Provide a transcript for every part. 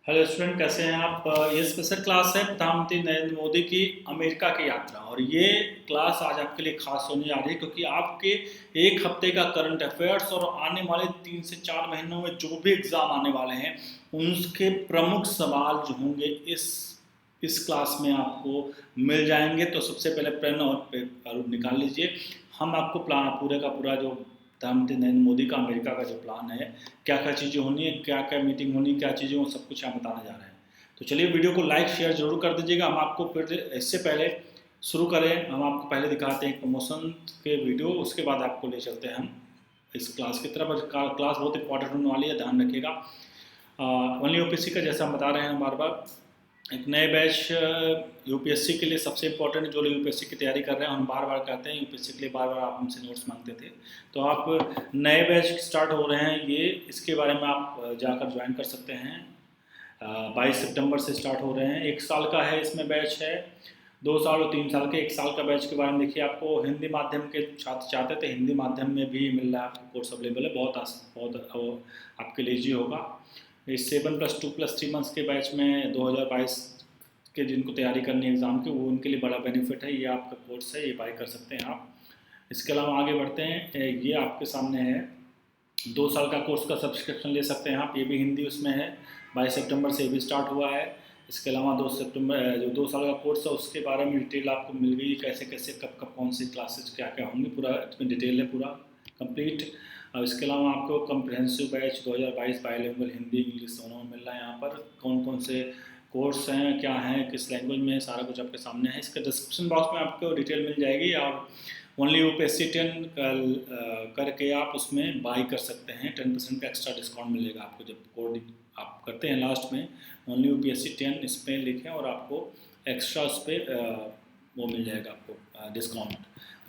Hello student, कैसे हैं आप? ये स्पेशल क्लास है प्रधानमंत्री नरेंद्र मोदी की अमेरिका की यात्रा। और ये क्लास आज आपके लिए खास होने जा रही है क्योंकि आपके एक हफ्ते का करंट अफेयर्स और आने वाले 3 से 4 महीनों में जो भी एग्ज़ाम आने वाले हैं उनके प्रमुख सवाल जो होंगे इस क्लास में आपको मिल जाएंगे। तो सबसे पहले पेन और पेपर निकाल लीजिए। हम आपको प्लान पूरे का पूरा जो प्रधानमंत्री नरेंद्र मोदी का अमेरिका का जो प्लान है, क्या क्या चीज़ें होनी है, क्या क्या मीटिंग होनी है, क्या चीज़ें वो सब कुछ यहाँ बताने जा रहे हैं। तो चलिए वीडियो को लाइक शेयर जरूर कर दीजिएगा। हम आपको फिर इससे पहले शुरू करें, हम आपको पहले दिखाते हैं प्रमोशन के वीडियो, उसके बाद आपको ले चलते हैं हम इस क्लास की तरफ। क्लास बहुत इंपॉर्टेंट होने वाली है, ध्यान रखिएगा। ओनली यूपीएससी का जैसा हम बता रहे हैं बार बार, एक नए बैच यूपीएससी के लिए सबसे इंपॉर्टेंट, जो लोग यूपीएससी की तैयारी कर रहे हैं हम बार बार कहते हैं यूपीएससी के लिए बार बार आप हमसे नोट्स मांगते थे। तो आप नए बैच स्टार्ट हो रहे हैं, ये इसके बारे में आप जाकर ज्वाइन कर सकते हैं। 22 सितंबर से स्टार्ट हो रहे हैं। 1 साल का है इसमें बैच है, 2 साल और 3 साल के। 1 साल का बैच के बारे में देखिए, आपको हिंदी माध्यम के छात्र चाहते थे, हिंदी माध्यम में भी मिल रहा है आपको, कोर्स अवेलेबल है। बहुत आपके लिए ईजी होगा। इस 7+2+3 मंथ्स के बैच में 2022 के जिनको तैयारी करनी है एग्ज़ाम की, वो उनके लिए बड़ा बेनिफिट है। ये आपका कोर्स है, ये बाई कर सकते हैं आप। इसके अलावा आगे बढ़ते हैं, ये आपके सामने है 2 साल का कोर्स का सब्सक्रिप्शन ले सकते हैं आप। ये भी हिंदी उसमें है, 22 सितंबर से ये भी स्टार्ट हुआ है। इसके अलावा 2 सितंबर जो 2 साल का कोर्स है उसके बारे में डिटेल आपको मिल गई, कैसे कैसे कब कब कौन सी क्लासेज क्या क्या होंगी, पूरा इसमें डिटेल है पूरा कंप्लीट। और इसके अलावा आपको comprehensive batch 2022 bilingual Hindi English दोनों में मिल रहा है। यहाँ पर कौन कौन से कोर्स हैं, क्या हैं, किस लैंग्वेज में, सारा कुछ आपके सामने है। इसका डिस्क्रिप्शन बॉक्स में आपको डिटेल मिल जाएगी। और ओनली यूपीएससी 10 करके आप उसमें बाई कर सकते हैं। 10% का एक्स्ट्रा डिस्काउंट मिलेगा आपको जब कोड आप करते हैं लास्ट में। ओनली यूपीएससी 10 इस पर लिखें और आपको एक्स्ट्रा उस पर वो मिल जाएगा आपको डिस्काउंट।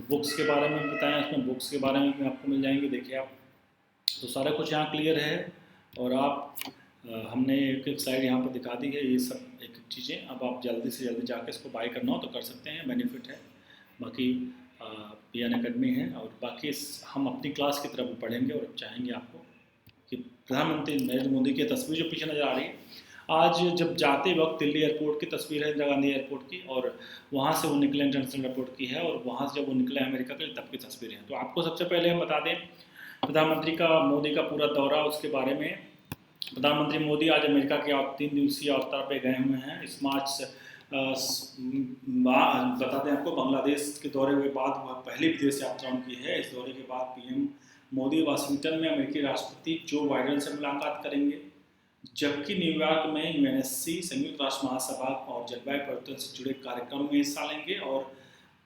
बुक्स के बारे में बताएं, उसमें बुक्स के बारे में भी आपको मिल जाएंगी। देखिए आप, तो सारा कुछ यहाँ क्लियर है। और आप हमने एक एक स्लाइड यहाँ पर दिखा दी है, ये सब एक चीज़ें। अब आप जल्दी से जल्दी जाकर इसको बाई करना हो तो कर सकते हैं, बेनिफिट है। बाकी पीएन अकेडमी है। और बाकी हम अपनी क्लास की तरफ पढ़ेंगे और चाहेंगे आपको कि प्रधानमंत्री नरेंद्र मोदी की तस्वीर जो पीछे नज़र आ रही है, आज जब जाते वक्त दिल्ली एयरपोर्ट की तस्वीर है, इंदिरा गांधी एयरपोर्ट की, और वहाँ से वो निकले इंटरनेशनल एयरपोर्ट की है, और वहाँ से जब वो निकले अमेरिका के लिए तब की तस्वीरें हैं। तो आपको सबसे पहले हम बता दें प्रधानमंत्री का मोदी का पूरा दौरा, उसके बारे में। प्रधानमंत्री मोदी आज अमेरिका के 3 दिवसीय यात्रा पे गए हुए हैं। इस मार्च से बता दें आपको, बांग्लादेश के दौरे के बाद वह पहली विदेश यात्रा उनकी है। इस दौरे के बाद पीएम मोदी वाशिंगटन में अमेरिकी राष्ट्रपति जो बाइडेन से मुलाकात करेंगे, जबकि न्यूयॉर्क में यूएनएससी संयुक्त राष्ट्र महासभा और जलवायु परिवर्तन से जुड़े कार्यक्रम में हिस्सा लेंगे। और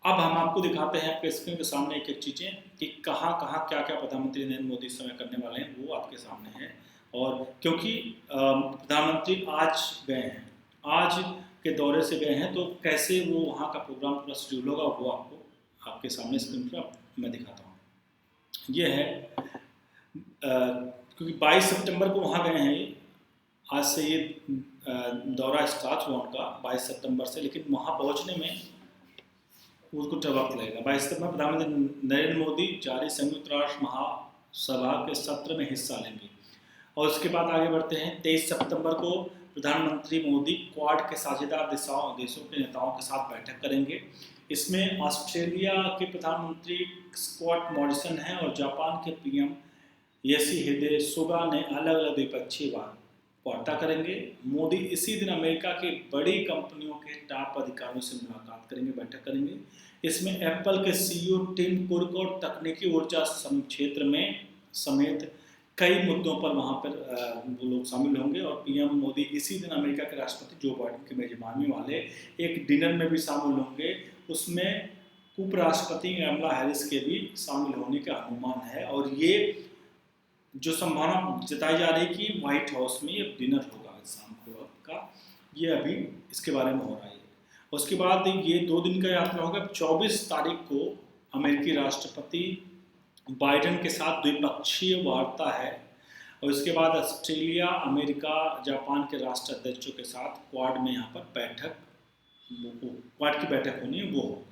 अब हम आपको दिखाते हैं आपके स्क्रीन के सामने एक एक चीज़ें कि कहाँ कहाँ क्या क्या प्रधानमंत्री नरेंद्र मोदी इस समय करने वाले हैं, वो आपके सामने है। और क्योंकि प्रधानमंत्री आज गए हैं, आज के दौरे से गए हैं, तो कैसे वो वहाँ का प्रोग्राम पूरा शेड्यूल होगा वो आपको आपके सामने स्क्रीन पर मैं दिखाता हूँ। ये है क्योंकि 22 सितंबर को वहाँ गए हैं, आज से ये दौरा स्टार्ट हुआ उनका 22 सितंबर से, लेकिन वहाँ पहुँचने में उसको वक्त लगेगा। 22 सितंबर प्रधानमंत्री नरेंद्र मोदी जारी संयुक्त राष्ट्र महासभा के सत्र में हिस्सा लेंगे। और उसके बाद आगे बढ़ते हैं, 23 सितंबर को प्रधानमंत्री मोदी क्वाड के साझेदार देशों के नेताओं के साथ बैठक करेंगे। इसमें ऑस्ट्रेलिया के प्रधानमंत्री स्कॉट मॉरिसन हैं और जापान के पीएम योशिहिदे सुगा ने अलग अलग द्विपक्षीय वार्ता करेंगे। मोदी इसी दिन अमेरिका की बड़ी कंपनियों के टॉप अधिकारियों से मुलाकात करेंगे, बैठक करेंगे। इसमें एप्पल के सीईओ टिम कुक और तकनीकी ऊर्जा क्षेत्र में समेत कई मुद्दों पर वहाँ पर वो लोग शामिल होंगे। और पीएम मोदी इसी दिन अमेरिका के राष्ट्रपति जो बाइडेन की मेजबानी वाले एक डिनर में भी शामिल होंगे। उसमें उपराष्ट्रपति कमला हैरिस के भी शामिल होने का अनुमान है। और ये जो संभावना जताई जा रही है कि व्हाइट हाउस में ये डिनर होगा शाम को का, ये अभी इसके बारे में हो रहा है। उसके बाद ये 2 दिन का यात्रा होगा। 24 तारीख को अमेरिकी राष्ट्रपति बाइडेन के साथ द्विपक्षीय वार्ता है। और इसके बाद ऑस्ट्रेलिया, अमेरिका, जापान के राष्ट्राध्यक्षों के साथ क्वाड में यहाँ पर क्वाड की बैठक होनी है, वो होगी।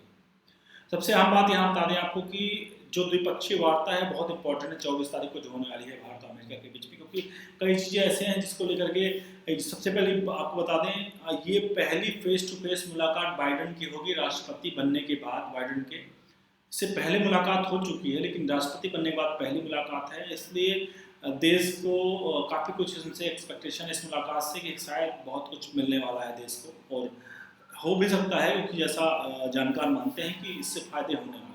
सबसे अहम बात यहाँ बता दें आपको कि जो द्विपक्षीय वार्ता है बहुत इंपॉर्टेंट है, 24 तारीख को जो होने वाली है भारत और अमेरिका के बीच में, क्योंकि कई चीज़ें ऐसे हैं जिसको लेकर के सबसे पहले आपको बता दें, ये पहली फेस टू फेस मुलाकात बाइडन की होगी राष्ट्रपति बनने के बाद। बाइडन के इससे पहले मुलाकात हो चुकी है, लेकिन राष्ट्रपति बनने के बाद पहली मुलाकात है, इसलिए देश को काफ़ी कुछ इनसे एक्सपेक्टेशन इस मुलाकात से कि शायद बहुत कुछ मिलने वाला है देश को, और हो भी सकता है क्योंकि जैसा जानकार मानते हैं कि इससे फायदे होने वाले हैं।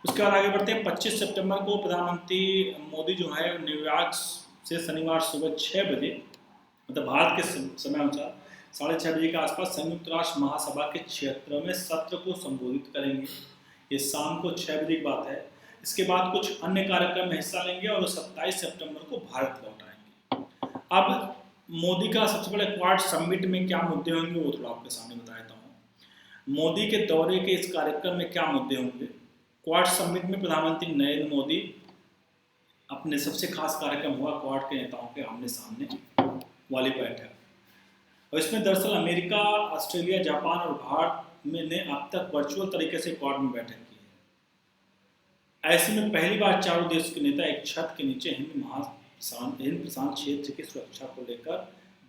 उसके बाद आगे बढ़ते हैं। 25 सितंबर को प्रधानमंत्री मोदी जो है न्यूयॉर्क से शनिवार सुबह 6 बजे, मतलब भारत के समय अनुसार 6:30 बजे के आसपास संयुक्त राष्ट्र महासभा के 76वें सत्र को संबोधित करेंगे। ये शाम को 6 बजे की बात है। इसके बाद कुछ अन्य कार्यक्रम में हिस्सा लेंगे और 27 सितंबर को भारत लौट आएंगे। अब मोदी का सबसे बड़े क्वाड समिट में क्या मुद्दे होंगे वो थोड़ा आपके सामने बता देता हूँ। मोदी के दौरे के इस कार्यक्रम में क्या मुद्दे होंगे। क्वाड समिट में प्रधानमंत्री नरेंद्र मोदी अपने सबसे खास कार्यक्रम हुआ क्वाड के नेताओं के आमने सामने वाली बैठक, और इसमें दरअसल अमेरिका, ऑस्ट्रेलिया, जापान और भारत ने अब तक वर्चुअल तरीके से क्वाड में बैठक की है। ऐसे में पहली बार चारों देशों के नेता एक छत के नीचे हिंद प्रशांत क्षेत्र की सुरक्षा को लेकर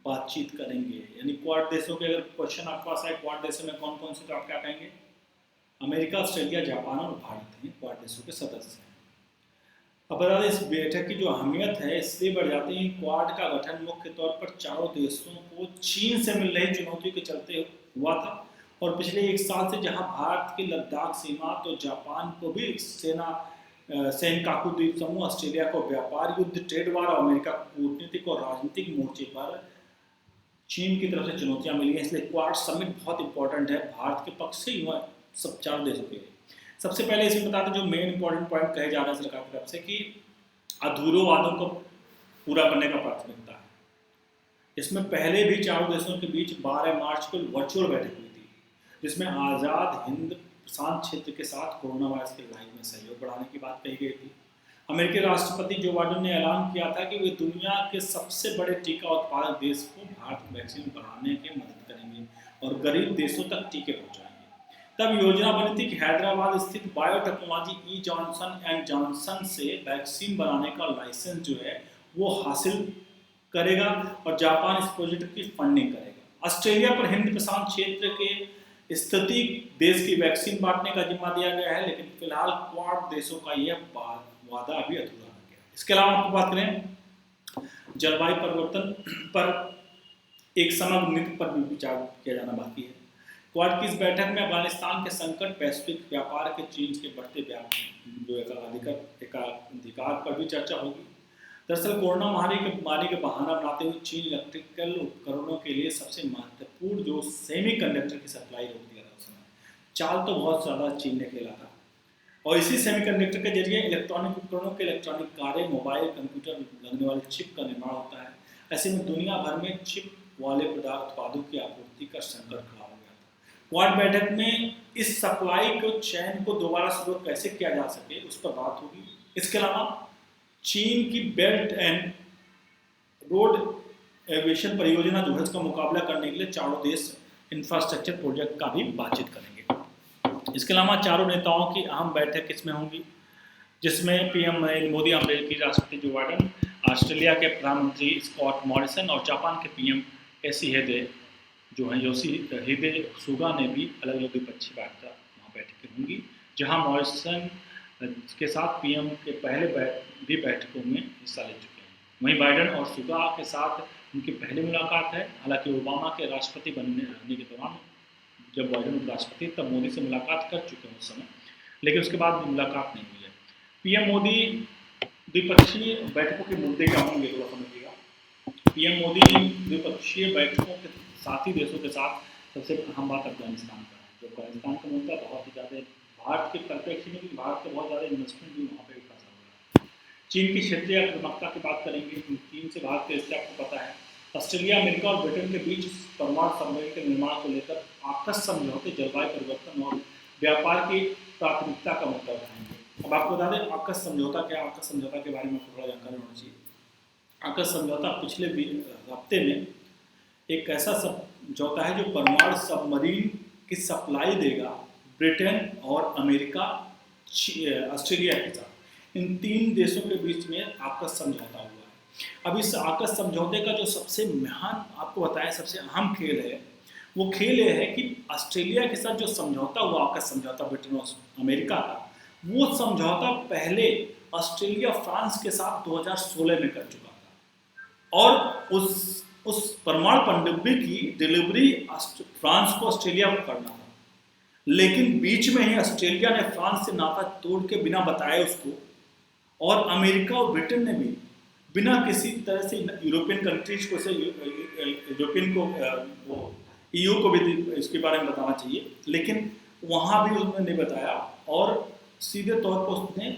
बातचीत करेंगे। यानी क्वाड देशों के अगर क्वेश्चन आपके पास आए, क्वाड देशों में कौन कौन से, तो आप क्या कहेंगे? अमेरिका, ऑस्ट्रेलिया, जापान और भारत हैं क्वाड देशों के सदस्य हैं। अब बता दें इस बैठक की जो अहमियत है इसलिए बढ़ जाती है। क्वाड का गठन मुख्य तौर पर चारों देशों को चीन से मिल रही चुनौतियों के चलते हुआ था, और पिछले 1 साल से जहां भारत की लद्दाख सीमा, तो जापान को भी सेनकाकू द्वीप समूह, ऑस्ट्रेलिया को व्यापार युद्ध, ट्रेड वार, और अमेरिका कूटनीतिक और राजनीतिक मोर्चे पर चीन की तरफ से चुनौतियां मिली हैं। इसलिए क्वाड समिट बहुत इंपॉर्टेंट है भारत के पक्ष से, युवा सब चारों देशों के लिए। सबसे पहले इसमें बता दें जो मेन इंपॉर्टेंट पॉइंट कहे जा रहे हैं सरकार की तरफ से कि अधूरे वादों को पूरा करने का प्राथमिकता है। इसमें पहले भी चारों देशों के बीच 12 मार्च को वर्चुअल बैठक हुई थी, जिसमें आज़ाद हिंद प्रशांत क्षेत्र के साथ कोरोना वायरस के लड़ाई में सहयोग बढ़ाने की बात कही गई थी। अमेरिकी राष्ट्रपति जो बाइडेन ने ऐलान किया था कि वे दुनिया के सबसे बड़े टीका उत्पादक देश को भारत वैक्सीन बढ़ाने की मदद करेंगे और गरीब देशों तक टीके पहुँचाएंगे। तब योजना बनी थी कि हैदराबाद स्थित biotechnology E Johnson and Johnson से वैक्सीन बनाने का लाइसेंस जो है वो हासिल करेगा और जापान इस प्रोजेक्ट की फंडिंग करेगा। ऑस्ट्रेलिया पर हिंद प्रशांत क्षेत्र के स्थिति देश की वैक्सीन बांटने का जिम्मा दिया गया है, लेकिन फिलहाल क्वाड देशों का यह वादा अभी अधूरा रह गया। इसके अलावा आपको बात करें जलवायु परिवर्तन पर एक समग्र नीति पर भी विचार किया जाना बाकी है। क्वाड की इस बैठक में अफगानिस्तान के संकट, वैश्विक व्यापार के चीन के बढ़ते एकाधिकार पर भी चर्चा होगी। दरअसल कोरोना महामारी के बहाना बनाते हुए चीन इलेक्ट्रिकल उपकरणों के लिए सबसे महत्वपूर्ण जो सेमीकंडक्टर की सप्लाई रोक दिया था। उस समय चाल तो बहुत ज़्यादा चीन ने खेला था, और इसी सेमीकंडक्टर के जरिए इलेक्ट्रॉनिक उपकरणों के इलेक्ट्रॉनिक कारें, मोबाइल, कंप्यूटर लगने वाले चिप का निर्माण होता है। ऐसे में दुनिया भर में चिप वाले उत्पादों की आपूर्ति का संकट खड़ा हो गया था। क्वाड बैठक में इस सप्लाई को चैन को दोबारा शुरू कैसे किया जा सके उस पर बात होगी। इसके अलावा चीन की बेल्ट एंड रोड एविएशन परियोजना जो है उसका मुकाबला करने के लिए चारों देश इंफ्रास्ट्रक्चर प्रोजेक्ट का भी बातचीत करेंगे। इसके अलावा चारों नेताओं की अहम बैठक किसमें होंगी, जिसमें पीएम नरेंद्र मोदी, अमेरिकी राष्ट्रपति जो बाइडेन, ऑस्ट्रेलिया के प्रधानमंत्री स्कॉट मॉरिसन और जापान के पीएम योशिहिदे सुगा ने भी अलग अलग द्विपक्षीय वहाँ बैठकें होंगी, जहाँ मॉरिसन के साथ पीएम के पहले भी बैठकों में हिस्सा ले चुके हैं। वहीं बाइडेन और सुगा के साथ उनकी पहली मुलाकात है। हालांकि ओबामा के राष्ट्रपति बनने के दौरान जब बाइडेन राष्ट्रपति तब मोदी से मुलाकात कर चुके हैं उस समय, लेकिन उसके बाद मुलाकात नहीं हुई है। पीएम मोदी द्विपक्षीय बैठकों के मुद्दे क्या होंगे थोड़ा समझिएगा। पीएम मोदी द्विपक्षीय बैठकों के साथी देशों के साथ सबसे अहम बात अफगानिस्तान का है। जो अफगानिस्तान का मुद्दा बहुत ही ज़्यादा भारत के परिप्रेक्ष्य में, भारत के बहुत ज़्यादा इन्वेस्टमेंट भी वहाँ पे फंसा हुआ है। चीन की क्षेत्रीय आक्रामकता की बात करेंगे। चीन से भारत के रिश्ते आपको पता है। ऑस्ट्रेलिया, अमेरिका और ब्रिटेन के बीच परमाणु सबमरीन के निर्माण को लेकर आपस समझौते, जलवायु परिवर्तन और व्यापार की प्राथमिकता का मुद्दा उठाएंगे। अब आपको बता दें आकस समझौता क्या, आकस समझौता के बारे में थोड़ा जानकारी होना चाहिए। आकस समझौता पिछले हफ्ते में एक ऐसा समझौता है जो परमाणु सबमरीन की सप्लाई देगा ब्रिटेन और अमेरिका ऑस्ट्रेलिया के साथ, इन 3 देशों के बीच में आपका समझौता हुआ है। अब इस आपस समझौते का जो सबसे महान आपको बताया सबसे अहम खेल है, वो खेल ये है कि ऑस्ट्रेलिया के साथ जो समझौता हुआ, आपका समझौता ब्रिटेन और अमेरिका का, वो समझौता पहले ऑस्ट्रेलिया फ्रांस के साथ 2016 में कर चुका था, और उस परमाणु पनडुब्बी की डिलीवरी फ्रांस को ऑस्ट्रेलिया को करना था। लेकिन बीच में ही ऑस्ट्रेलिया ने फ्रांस से नाता तोड़ के बिना बताए उसको, और अमेरिका और ब्रिटेन ने भी बिना किसी तरह से यूरोपियन कंट्रीज को से यूरोपियन को वो ईयू को भी इसके बारे में बताना चाहिए, लेकिन वहाँ भी उसने नहीं बताया, और सीधे तौर पर उसने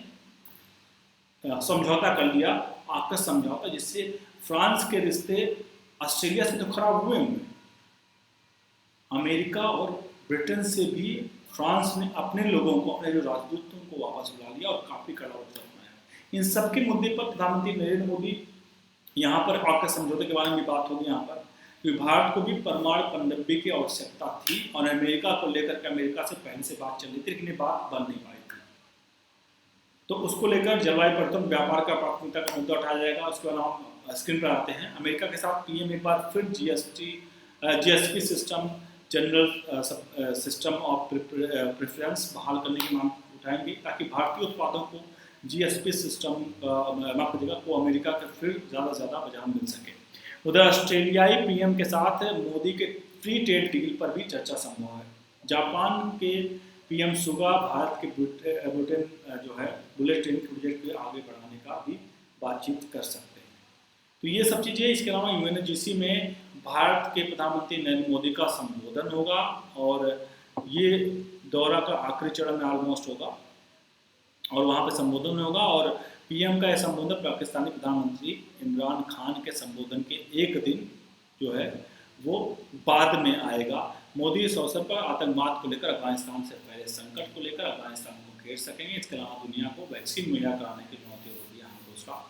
समझौता कर लिया, आपका समझौता, जिससे फ्रांस के रिश्ते ऑस्ट्रेलिया से तो खराब हुए होंगे, अमेरिका और ब्रिटेन से भी फ्रांस ने अपने लोगों को, अपने जो राजदूतों को वापस बुला लिया और काफ़ी कड़ा उत्तर अपनाया। इन सबके मुद्दे पर प्रधानमंत्री नरेंद्र मोदी यहाँ पर आपके समझौते के बारे में बात होगी यहाँ पर, कि भारत को भी परमाणु पनडुब्बी की आवश्यकता थी, और अमेरिका को लेकर के अमेरिका से पहले से बात चल रही थी, लेकिन ये बात बन नहीं पाई थी। तो उसको लेकर जलवायु परिवर्तन व्यापार का प्राथमिकता का मुद्दा उठाया जाएगा। उसके बाद हम स्क्रीन पर आते हैं, अमेरिका के साथ पीएम एक बार फिर GSP system, general system of preference बहाल करने की मांग उठाएंगे, ताकि भारतीय उत्पादों को जीएसपी सिस्टम माफ करिएगा को अमेरिका के फिर ज़्यादा से ज़्यादा बाजार मिल सके। उधर ऑस्ट्रेलियाई पीएम के साथ मोदी के फ्री ट्रेड डील पर भी चर्चा संभव है। जापान के पीएम सुगा भारत के ब्रिटेन जो है बुलेट ट्रेन प्रोजेक्ट को आगे बढ़ाने का भी बातचीत कर सकते हैं। तो ये सब चीज़ें, इसके अलावा यूएनजीसी में भारत के प्रधानमंत्री नरेंद्र मोदी का संबोधन होगा, और ये दौरा का आखिरी चरण में ऑलमोस्ट होगा, और वहाँ पे संबोधन होगा, और पीएम का यह संबोधन पाकिस्तानी प्रधानमंत्री इमरान खान के संबोधन के एक दिन जो है वो बाद में आएगा। मोदी इस अवसर पर आतंकवाद को लेकर, अफगानिस्तान से पहले संकट को लेकर अफगानिस्तान को घेर सकेंगे। इसके अलावा दुनिया को वैक्सीन मुहैया कराने की चुनौतियों को भी यहाँ दूसरा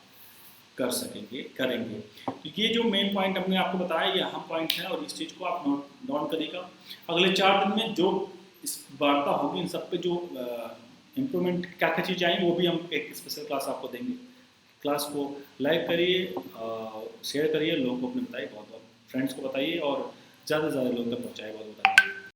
करेंगे। तो ये जो मेन पॉइंट हमने आपको बताया, ये अहम पॉइंट है, और इस चीज़ को आप नोट डाउन करिएगा। अगले 4 दिन में जो इस वार्ता होगी, इन सब पे जो इम्प्रूवमेंट क्या क्या चीज़ आएंगी, वो भी हम एक स्पेशल क्लास आपको देंगे। क्लास को लाइक करिए, शेयर करिए, लोगों को अपने बताइए, बहुत फ्रेंड्स को बताइए, और ज़्यादा से ज़्यादा लोगों तक पहुँचाइए। बहुत